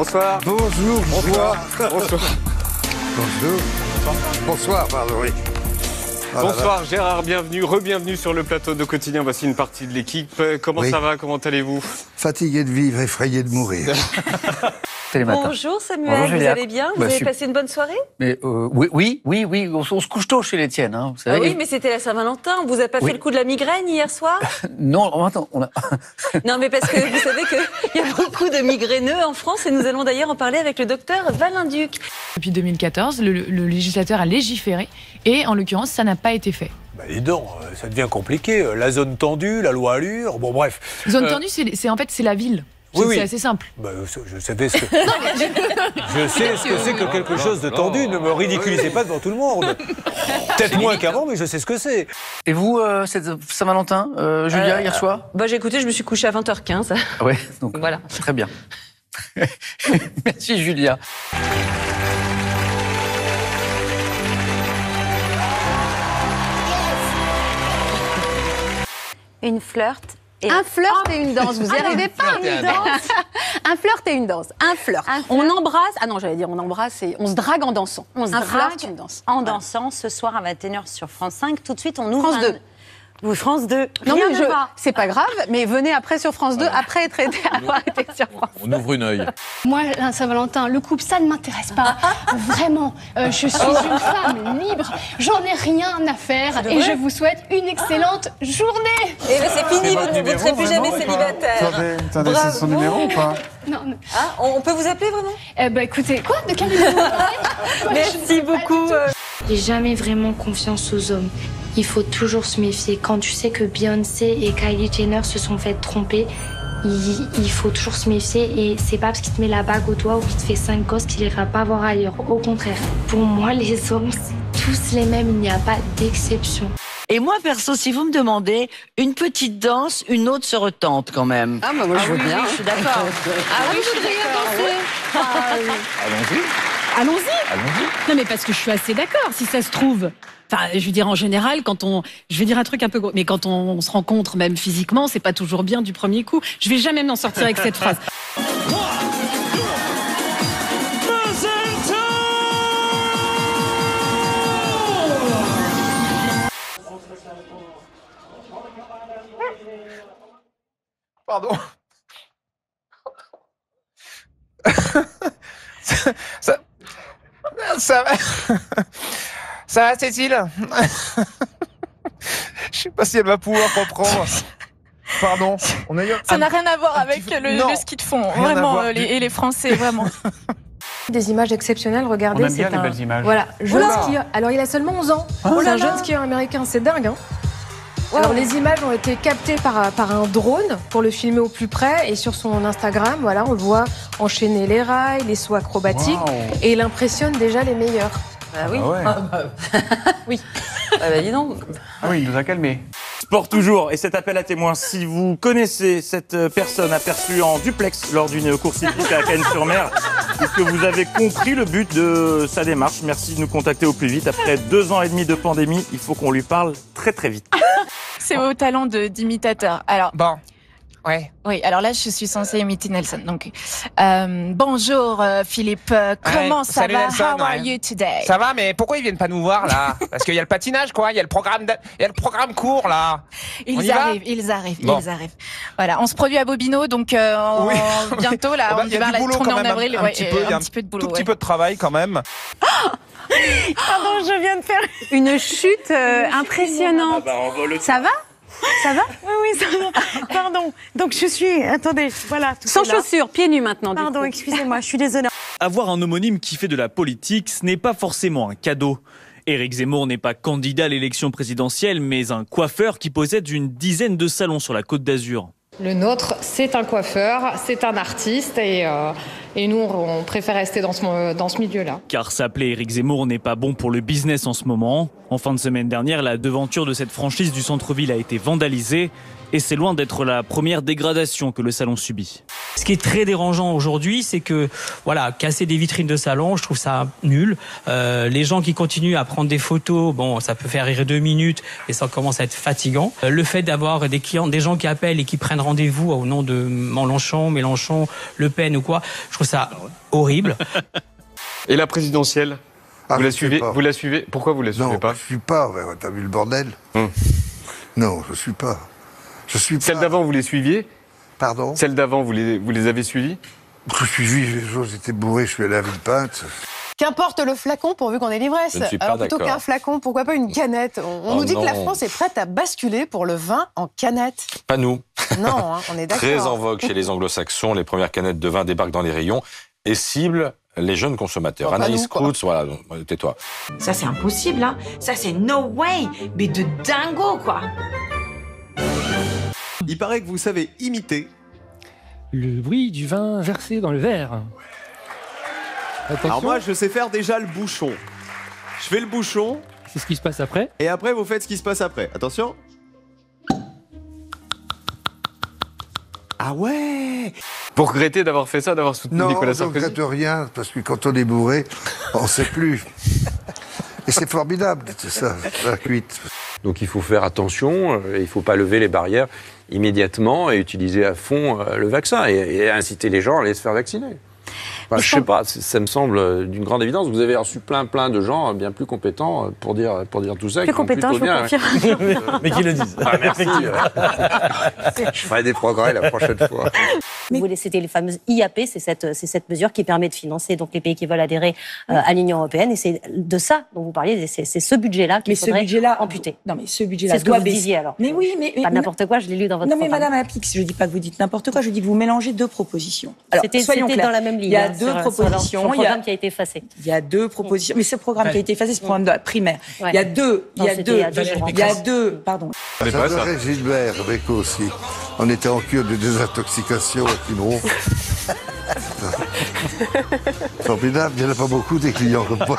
Bonsoir. Bonjour, Bonsoir. Bonsoir. Bonjour. Bonsoir, pardon, oui. Bonsoir Gérard, bienvenue, re-bienvenue sur le plateau de Quotidien. Voici une partie de l'équipe. Comment ça va? Comment allez-vous? Fatigué de vivre, effrayé de mourir. Bonjour Samuel, Bonjour, vous allez bien? Vous avez passé une bonne soirée? Mais oui, on se couche tôt chez les tiennes. Hein, vous savez. Oui, mais c'était la Saint-Valentin. Vous n'avez pas fait le coup de la migraine hier soir? Non, attends, on a... Non, mais parce que vous savez qu'il y a beaucoup de migraineux en France et nous allons d'ailleurs en parler avec le docteur Valenduc. Depuis 2014, le législateur a légiféré et en l'occurrence, ça n'a pas été fait. Bah dis donc, ça devient compliqué. La zone tendue, la loi Allure, bon bref. Zone tendue, c'est la ville. Oui. C'est assez simple. Bah, je savais ce que... je sais ce que c'est que quelque chose de tendu. Ne me ridiculisez pas devant tout le monde. Peut-être moins qu'avant, mais je sais ce que c'est. Et vous, cette Saint-Valentin, Julia, hier soir? Bah j'ai écouté, je me suis couchée à 20h15. Ouais, donc voilà. Très bien. Merci Julia. Une flirt. Un flirt et une danse, vous n'y arrivez pas? Un flirt et une danse. Un flirt. On embrasse, ah non, j'allais dire on embrasse, et on se drague en dansant. On se drague une danse. En dansant ce soir à 21h sur France 5. Tout de suite, on ouvre France 2. Oui, France 2. Non, mais c'est pas grave, mais venez après sur France 2, après être aidé à avoir été sur France 2. On ouvre une œil. Moi, Saint-Valentin, le couple, ça ne m'intéresse pas. Vraiment, je suis une femme libre, j'en ai rien à faire et je vous souhaite une excellente journée. Et ben c'est fini, vous ne serez plus jamais célibataire. Attendez, c'est son numéro ou pas? Non. Ah, on peut vous appeler vraiment? Bah écoutez, quoi? De quel numéro? Merci beaucoup. J'ai jamais vraiment confiance aux hommes. Il faut toujours se méfier. Quand tu sais que Beyoncé et Kylie Jenner se sont fait tromper, il faut toujours se méfier. Et c'est pas parce qu'il te met la bague au doigt ou qu'il te fait 5 gosses qu'il ira pas voir ailleurs. Au contraire, pour moi, les hommes, c'est tous les mêmes. Il n'y a pas d'exception. Et moi, perso, si vous me demandez, une petite danse, une autre se retente quand même. Ah bah moi je veux bien. Oui, je suis d'accord. Ah oui, je voudrais danser. Allons-y. Non mais parce que je suis assez d'accord, si ça se trouve. Enfin, je veux dire, en général, je vais dire un truc un peu gros, mais quand on se rencontre, même physiquement, c'est pas toujours bien du premier coup. Je vais jamais m'en sortir avec cette phrase. Pardon. Ça va, Cécile? Je sais pas si elle va pouvoir reprendre. Pardon. Ça n'a rien à voir avec le ski de fond, vraiment, et les Français, vraiment. Des images exceptionnelles, regardez. On aime bien les belles images. Voilà, jeune skieur. Alors il a seulement 11 ans. C'est un jeune skieur américain, c'est dingue, hein. Alors les images ont été captées par un drone pour le filmer au plus près et sur son Instagram, voilà, on le voit enchaîner les rails, les sauts acrobatiques et il impressionne déjà les meilleurs. Bah oui. Oui. Ah bah dis donc. Ah oui, il nous a calmés. Sport toujours, et cet appel à témoins, si vous connaissez cette personne aperçue en duplex lors d'une course hippique à Cannes-sur-Mer, et que vous avez compris le but de sa démarche, merci de nous contacter au plus vite. Après 2 ans et demi de pandémie, il faut qu'on lui parle très très vite. C'est vos talents d'imitateur. Alors, Bon. Ouais. oui, alors là, je suis censée imiter Nelson. Donc, bonjour Philippe, comment ça salut va? Nelson, How are you today? Ça va, mais pourquoi ils viennent pas nous voir là? Parce qu'il y a le patinage, quoi. Il y a le programme court là. Ils arrivent. Voilà, on se produit à Bobino, donc bientôt là, on il y a va du la boulot tournée quand en même, avril. un petit peu, il y a un petit peu de boulot. Tout petit peu de travail quand même. Pardon, je viens de faire Une chute impressionnante. Ça va? Ça va? Oui, ça va. Pardon. Donc je suis. Attendez, voilà. Sans chaussures, pieds nus maintenant. Pardon, excusez-moi, je suis désolée. Avoir un homonyme qui fait de la politique, ce n'est pas forcément un cadeau. Éric Zemmour n'est pas candidat à l'élection présidentielle, mais un coiffeur qui possède une dizaine de salons sur la Côte d'Azur. Le nôtre, c'est un coiffeur, c'est un artiste et nous, on préfère rester dans ce milieu-là. Car s'appeler Éric Zemmour n'est pas bon pour le business en ce moment. En fin de semaine dernière, la devanture de cette franchise du centre-ville a été vandalisée et c'est loin d'être la première dégradation que le salon subit. Ce qui est très dérangeant aujourd'hui, c'est que, voilà, casser des vitrines de salon, je trouve ça nul. Les gens qui continuent à prendre des photos, bon, ça peut faire rire 2 minutes, et ça commence à être fatigant. Le fait d'avoir des clients, des gens qui appellent et qui prennent rendez-vous au nom de Mélenchon, Le Pen ou quoi, je trouve ça horrible. Et la présidentielle, vous la suivez? Vous la suivez? Pourquoi vous la suivez pas? Non, je suis pas. T'as vu le bordel? Non, je suis pas. Celle d'avant, vous les suiviez? Pardon? Celle d'avant, vous les avez suivis? Je suis suivi, les jours j'étais bourré, je suis allé à Villepinte. Qu'importe le flacon pourvu qu'on ait l'ivresse. Alors plutôt qu'un flacon, pourquoi pas une canette? On nous dit que la France est prête à basculer pour le vin en canette. Pas nous. Non, hein, on est d'accord. Très en vogue chez les anglo-saxons, les premières canettes de vin débarquent dans les rayons et ciblent les jeunes consommateurs. Bon, Anaïs Krauts, voilà, tais-toi. Ça, c'est impossible, hein. Ça, c'est no way. Mais de dingo, quoi. Il paraît que vous savez imiter le bruit du vin versé dans le verre. Attention. Alors moi, je sais faire déjà le bouchon. Je fais le bouchon. C'est ce qui se passe après. Et après, vous faites ce qui se passe après. Attention. Ah ouais! Vous regrettez d'avoir fait ça, d'avoir soutenu Nicolas Sarkozy? Non, je ne regrette rien, parce que quand on est bourré, on ne sait plus. Et c'est formidable, c'est ça, la cuite. Donc il faut faire attention, il ne faut pas lever les barrières immédiatement et utiliser à fond le vaccin et inciter les gens à aller se faire vacciner. Enfin, je ne sais pas, ça me semble d'une grande évidence. Vous avez reçu plein de gens bien plus compétents pour dire tout ça. Plus compétents, je vous confirme. Mais qui le disent. Ah, merci. Je ferai des progrès la prochaine fois. C'était les fameuses IAP, c'est cette mesure qui permet de financer donc les pays qui veulent adhérer à l'Union européenne. Et c'est de ça dont vous parliez, c'est ce budget-là qu'il faudrait amputer. Non, mais ce budget-là C'est ce que doit vous baisser. disiez alors. Mais oui, mais pas n'importe quoi, je l'ai lu dans votre Non, mais programme. Madame Apix, je dis pas que vous dites n'importe quoi, je dis que vous mélangez deux propositions. Alors, soyons C'était clairs. dans la même ligne. Il y a hein, deux propositions. Sur le programme qui a été effacé. Il y a deux propositions. Mais ce programme qui a été effacé, c'est le programme de la primaire. Ouais. Il y a deux. Pardon. J'adorais Gilbert, Bécaud aussi. On était en cure de désintoxication à Quiberon. Formidable, il n'y en a pas beaucoup des clients comme moi.